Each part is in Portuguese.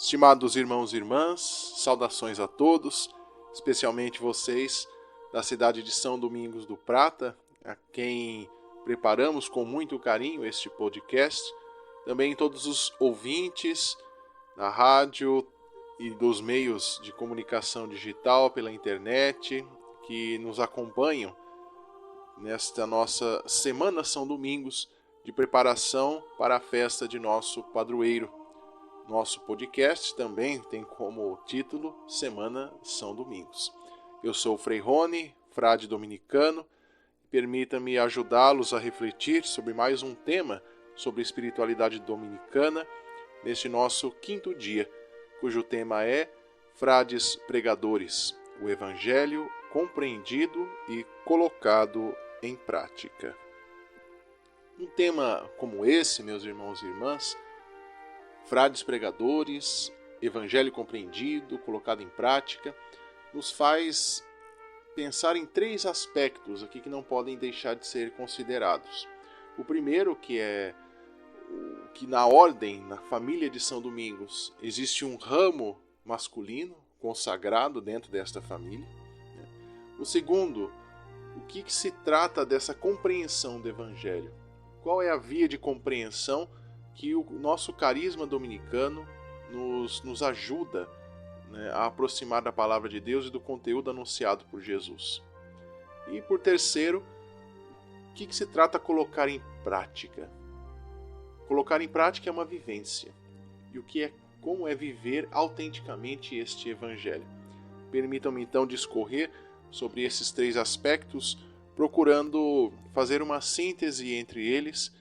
Estimados irmãos e irmãs, saudações a todos, especialmente vocês da cidade de São Domingos do Prata, a quem preparamos com muito carinho este podcast. Também todos os ouvintes da rádio e dos meios de comunicação digital pela internet que nos acompanham nesta nossa Semana São Domingos de preparação para a festa de nosso padroeiro. Nosso podcast também tem como título Semana São Domingos. Eu sou o Frei Rony, frade dominicano. Permita-me ajudá-los a refletir sobre mais um tema sobre espiritualidade dominicana neste nosso quinto dia, cujo tema é Frades Pregadores, o Evangelho compreendido e colocado em prática. Um tema como esse, meus irmãos e irmãs, Frades Pregadores, Evangelho compreendido, colocado em prática, nos faz pensar em três aspectos aqui que não podem deixar de ser considerados. O primeiro, que é que na ordem, na família de São Domingos, existe um ramo masculino consagrado dentro desta família. O segundo, o que se trata dessa compreensão do Evangelho? Qual é a via de compreensão que o nosso carisma dominicano nos ajuda, a aproximar da palavra de Deus e do conteúdo anunciado por Jesus? E por terceiro, o que se trata de colocar em prática? Colocar em prática é uma vivência. E como é viver autenticamente este Evangelho? Permitam-me então discorrer sobre esses três aspectos, procurando fazer uma síntese entre eles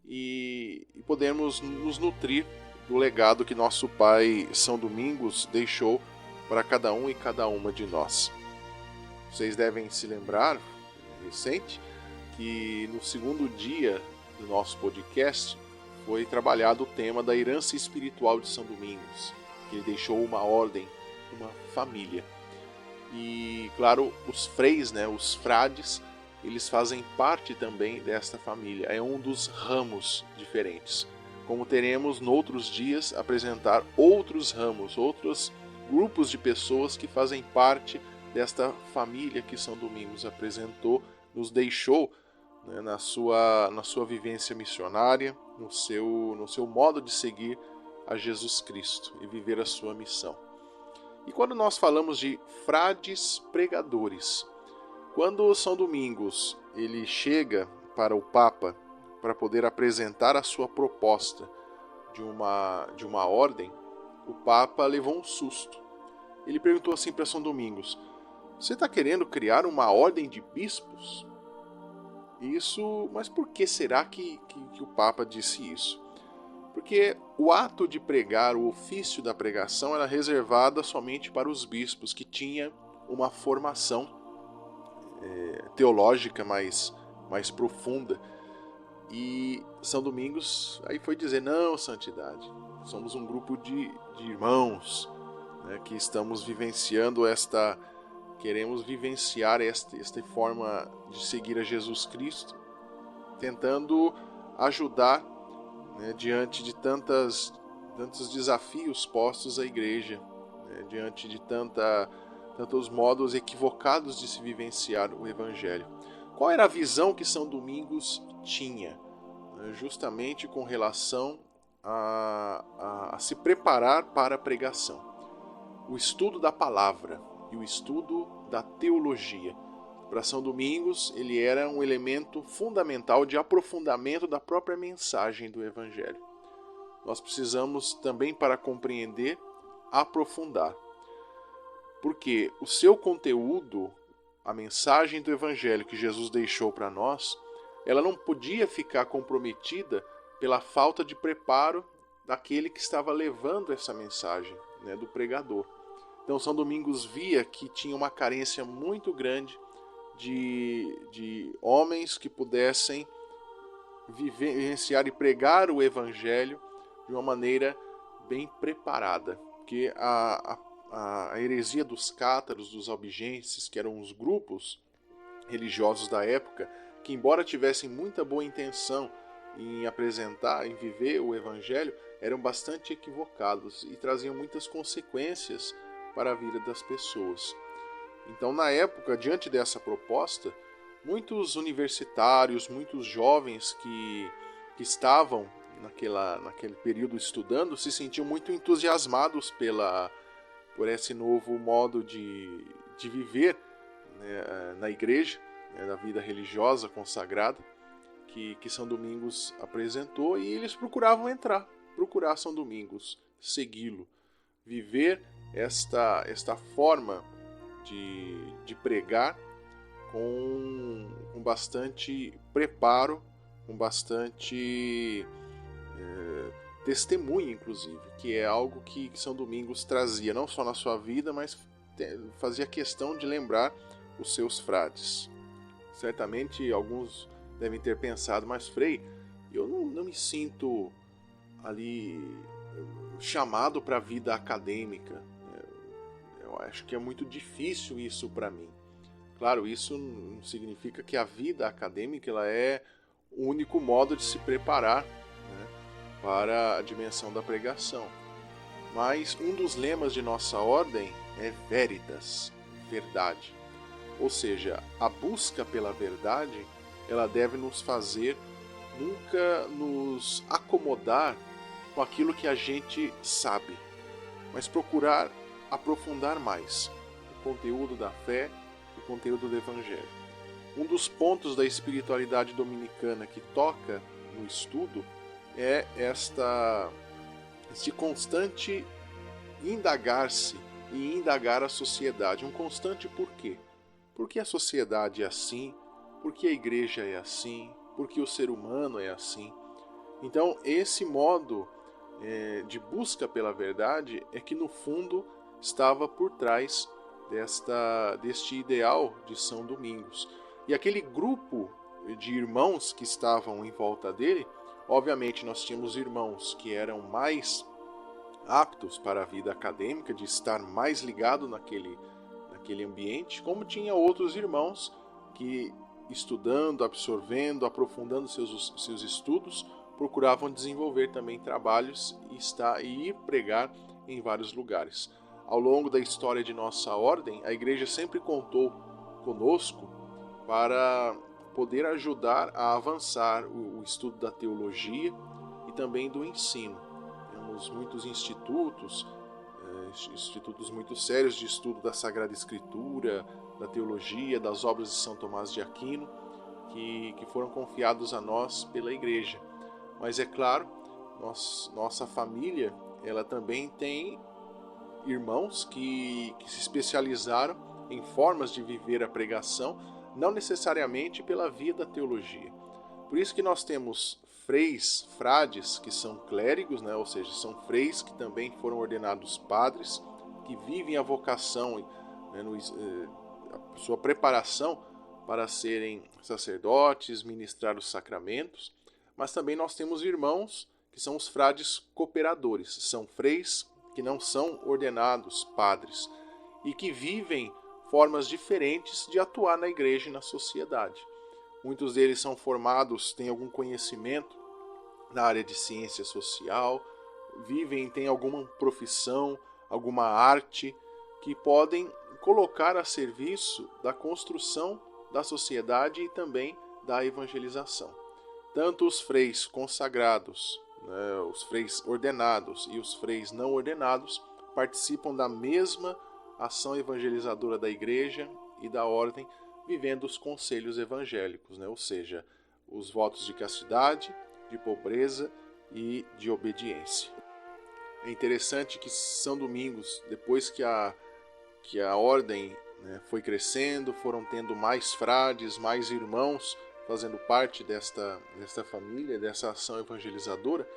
e podermos nos nutrir do legado que nosso Pai São Domingos deixou para cada um e cada uma de nós. Vocês devem se lembrar, recente, que no segundo dia do nosso podcast foi trabalhado o tema da herança espiritual de São Domingos, que ele deixou uma ordem, uma família. E, claro, os freis, os frades, eles fazem parte também desta família. É um dos ramos diferentes. Como teremos, noutros dias, apresentar outros ramos, outros grupos de pessoas que fazem parte desta família que São Domingos apresentou, nos deixou na sua vivência missionária, no seu modo de seguir a Jesus Cristo e viver a sua missão. E quando nós falamos de frades pregadores, quando São Domingos ele chega para o Papa para poder apresentar a sua proposta de uma ordem, o Papa levou um susto. Ele perguntou assim para São Domingos: você está querendo criar uma ordem de bispos? Mas por que será que o Papa disse isso? Porque o ato de pregar, o ofício da pregação, era reservado somente para os bispos que tinham uma formação teológica mais profunda. E São Domingos aí foi dizer: não, santidade, somos um grupo de irmãos, que estamos vivenciando queremos vivenciar esta forma de seguir a Jesus Cristo, tentando ajudar diante de tantos desafios postos à igreja, diante de tantos modos equivocados de se vivenciar o Evangelho. Qual era a visão que São Domingos tinha, justamente com relação a se preparar para a pregação? O estudo da palavra e o estudo da teologia. Para São Domingos, ele era um elemento fundamental de aprofundamento da própria mensagem do Evangelho. Nós precisamos também, para compreender, aprofundar. Porque o seu conteúdo, a mensagem do Evangelho que Jesus deixou para nós, ela não podia ficar comprometida pela falta de preparo daquele que estava levando essa mensagem, do pregador. Então São Domingos via que tinha uma carência muito grande de homens que pudessem vivenciar e pregar o Evangelho de uma maneira bem preparada. Porque a heresia dos cátaros, dos albigenses, que eram os grupos religiosos da época, que embora tivessem muita boa intenção em apresentar, em viver o Evangelho, eram bastante equivocados e traziam muitas consequências para a vida das pessoas. Então, na época, diante dessa proposta, muitos universitários, muitos jovens que estavam naquele período estudando se sentiam muito entusiasmados por esse novo modo de viver, né, na igreja, né, na vida religiosa consagrada que São Domingos apresentou, e eles procurar São Domingos, segui-lo, viver esta forma de pregar com bastante preparo, com bastante testemunho, inclusive, que é algo que São Domingos trazia não só na sua vida, mas fazia questão de lembrar os seus frades. Certamente alguns devem ter pensado, mas Frei, eu não me sinto ali chamado para a vida acadêmica. Eu acho que é muito difícil isso para mim. Claro, isso não significa que a vida acadêmica ela é o único modo de se preparar, né, para a dimensão da pregação. Mas um dos lemas de nossa ordem é veritas, verdade. Ou seja, a busca pela verdade, ela deve nos fazer nunca nos acomodar com aquilo que a gente sabe, mas procurar aprofundar mais o conteúdo da fé, o conteúdo do Evangelho. Um dos pontos da espiritualidade dominicana que toca no estudo é este constante indagar-se e indagar a sociedade. Um constante por quê? Porque a sociedade é assim, porque a igreja é assim, porque o ser humano é assim. Então, esse modo de busca pela verdade é que, no fundo, estava por trás deste ideal de São Domingos. E aquele grupo de irmãos que estavam em volta dele, obviamente nós tínhamos irmãos que eram mais aptos para a vida acadêmica, de estar mais ligado naquele ambiente, como tinha outros irmãos que, estudando, absorvendo, aprofundando seus estudos, procuravam desenvolver também trabalhos e ir pregar em vários lugares. Ao longo da história de nossa ordem, a igreja sempre contou conosco para poder ajudar a avançar o estudo da teologia e também do ensino. Temos muitos institutos muito sérios de estudo da Sagrada Escritura, da teologia, das obras de São Tomás de Aquino, que foram confiados a nós pela igreja. Mas é claro, nossa família, ela também tem irmãos que se especializaram em formas de viver a pregação, não necessariamente pela via da teologia. Por isso que nós temos frades, que são clérigos, né? Ou seja, são freis que também foram ordenados padres, que vivem a vocação, né, a sua preparação para serem sacerdotes, ministrar os sacramentos. Mas também nós temos irmãos que são os frades cooperadores, são freis que não são ordenados padres e que vivem formas diferentes de atuar na igreja e na sociedade. Muitos deles são formados, têm algum conhecimento na área de ciência social, têm alguma profissão, alguma arte que podem colocar a serviço da construção da sociedade e também da evangelização. Tanto os freis consagrados, né, os freis ordenados e os freis não ordenados participam da mesma ação evangelizadora da igreja e da ordem, vivendo os conselhos evangélicos, né? Ou seja, os votos de castidade, de pobreza e de obediência. É interessante que São Domingos, depois que a ordem, né, foi crescendo, foram tendo mais frades, mais irmãos fazendo parte desta família, dessa ação evangelizadora,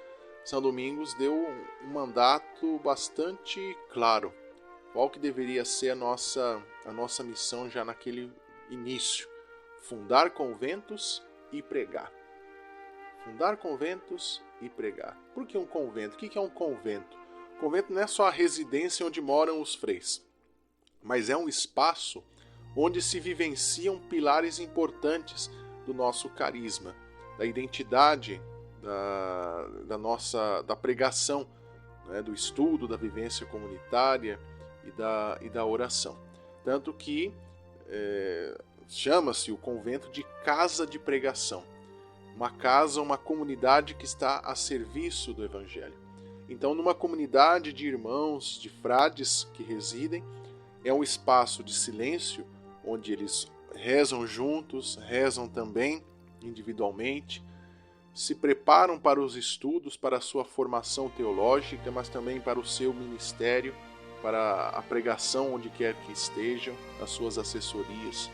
São Domingos deu um mandato bastante claro. Qual que deveria ser a nossa missão já naquele início? Fundar conventos e pregar. Fundar conventos e pregar. Por que um convento? O que é um convento? Convento não é só a residência onde moram os freis, mas é um espaço onde se vivenciam pilares importantes do nosso carisma, da identidade da pregação, né, do estudo, da vivência comunitária e da oração. Tanto que chama-se o convento de casa de pregação. Uma casa, uma comunidade que está a serviço do Evangelho. Então, numa comunidade de irmãos, de frades que residem, é um espaço de silêncio, onde eles rezam juntos, rezam também individualmente, se preparam para os estudos, para a sua formação teológica, mas também para o seu ministério, para a pregação onde quer que estejam, as suas assessorias,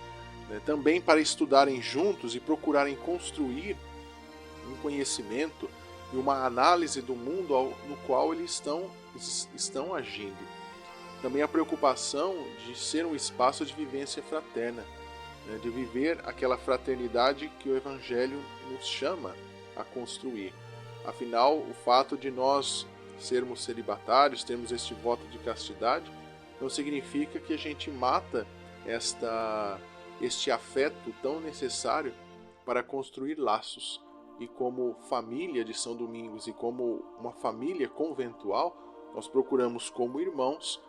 né? Também para estudarem juntos e procurarem construir um conhecimento e uma análise do mundo no qual eles estão agindo. Também a preocupação de ser um espaço de vivência fraterna, né? De viver aquela fraternidade que o Evangelho nos chama a construir. Afinal, o fato de nós sermos celibatários, termos este voto de castidade, não significa que a gente mata este afeto tão necessário para construir laços. E como família de São Domingos e como uma família conventual, nós procuramos, como irmãos,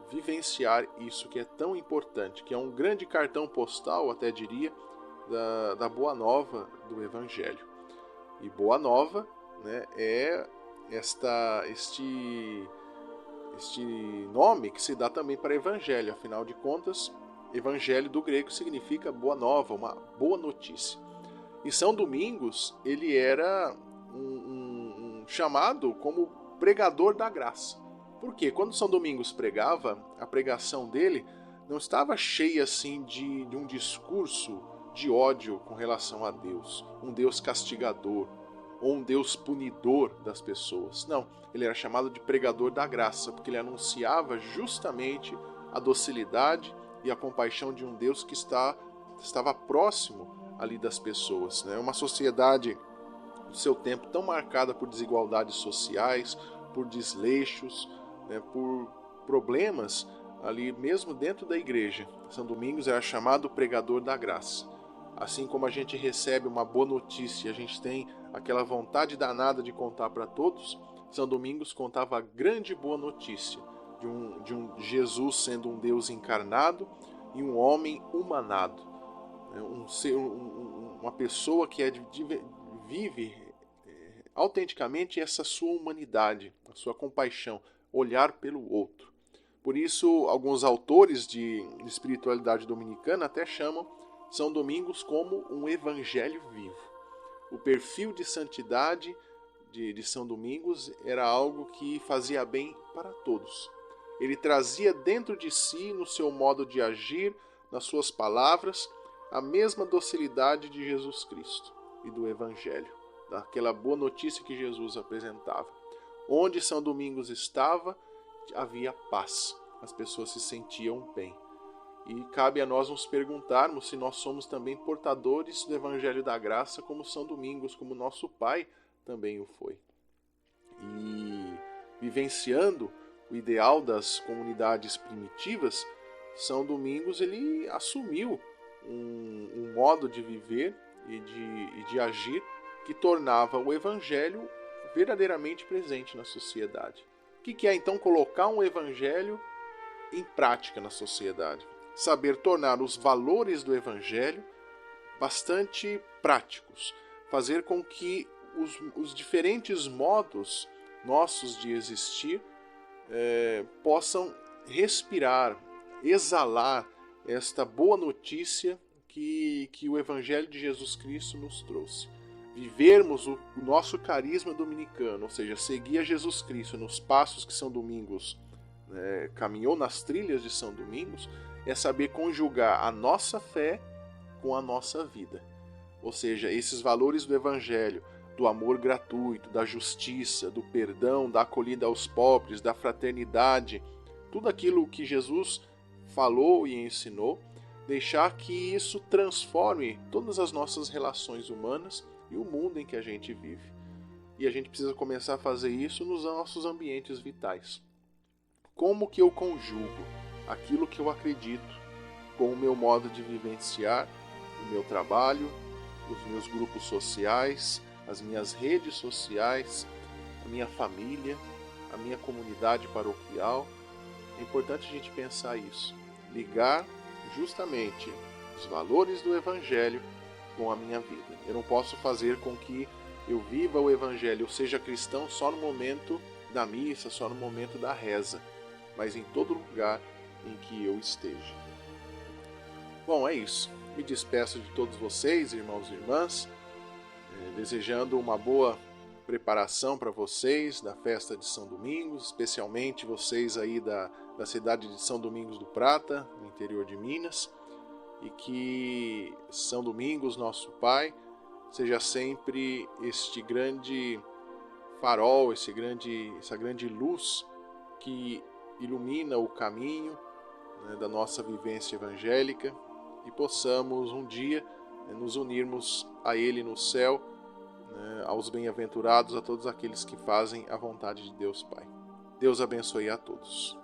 vivenciar isso que é tão importante, que é um grande cartão postal, até diria, da Boa Nova do Evangelho. E Boa Nova, né, é este nome que se dá também para Evangelho. Afinal de contas, Evangelho do grego significa Boa Nova, uma boa notícia. E São Domingos, ele era um chamado como pregador da graça. Por quê? Quando São Domingos pregava, a pregação dele não estava cheia assim de um discurso de ódio com relação a Deus, um Deus castigador ou um Deus punidor das pessoas. Não, ele era chamado de pregador da graça, porque ele anunciava justamente a docilidade e a compaixão de um Deus que estava próximo ali das pessoas, né? Uma sociedade do seu tempo tão marcada por desigualdades sociais, por desleixos, né? Por problemas ali mesmo dentro da igreja. São Domingos era chamado pregador da graça. Assim como a gente recebe uma boa notícia, a gente tem aquela vontade danada de contar para todos, São Domingos contava a grande boa notícia de um Jesus sendo um Deus encarnado e um homem humanado. Uma pessoa que vive autenticamente essa sua humanidade, a sua compaixão, olhar pelo outro. Por isso, alguns autores de espiritualidade dominicana até chamam São Domingos como um evangelho vivo. O perfil de santidade de São Domingos era algo que fazia bem para todos. Ele trazia dentro de si, no seu modo de agir, nas suas palavras, a mesma docilidade de Jesus Cristo e do Evangelho, daquela boa notícia que Jesus apresentava. Onde São Domingos estava, havia paz, as pessoas se sentiam bem. E cabe a nós nos perguntarmos se nós somos também portadores do Evangelho da Graça, como São Domingos, como nosso pai também o foi. E vivenciando o ideal das comunidades primitivas, São Domingos ele assumiu um modo de viver e de agir que tornava o Evangelho verdadeiramente presente na sociedade. O que é então colocar um Evangelho em prática na sociedade? Saber tornar os valores do Evangelho bastante práticos, fazer com que os diferentes modos nossos de existir possam respirar, exalar esta boa notícia que o Evangelho de Jesus Cristo nos trouxe. Vivermos o nosso carisma dominicano, ou seja, seguir a Jesus Cristo nos passos que São Domingos caminhou, nas trilhas de São Domingos, é saber conjugar a nossa fé com a nossa vida. Ou seja, esses valores do Evangelho, do amor gratuito, da justiça, do perdão, da acolhida aos pobres, da fraternidade, tudo aquilo que Jesus falou e ensinou, deixar que isso transforme todas as nossas relações humanas e o mundo em que a gente vive. E a gente precisa começar a fazer isso nos nossos ambientes vitais. Como que eu conjugo aquilo que eu acredito com o meu modo de vivenciar o meu trabalho, os meus grupos sociais, as minhas redes sociais, a minha família, a minha comunidade paroquial. É importante a gente pensar isso, ligar justamente os valores do Evangelho com a minha vida. Eu não posso fazer com que eu viva o Evangelho, eu seja cristão só no momento da missa, só no momento da reza, mas em todo lugar em que eu esteja. Bom, é isso. Me despeço de todos vocês, irmãos e irmãs, desejando uma boa preparação para vocês da festa de São Domingos, especialmente vocês aí da cidade de São Domingos do Prata, no interior de Minas, e que São Domingos, nosso Pai, seja sempre este grande farol, essa grande luz que ilumina o caminho, né, da nossa vivência evangélica, e possamos um dia, né, nos unirmos a Ele no céu, né, aos bem-aventurados, a todos aqueles que fazem a vontade de Deus Pai. Deus abençoe a todos.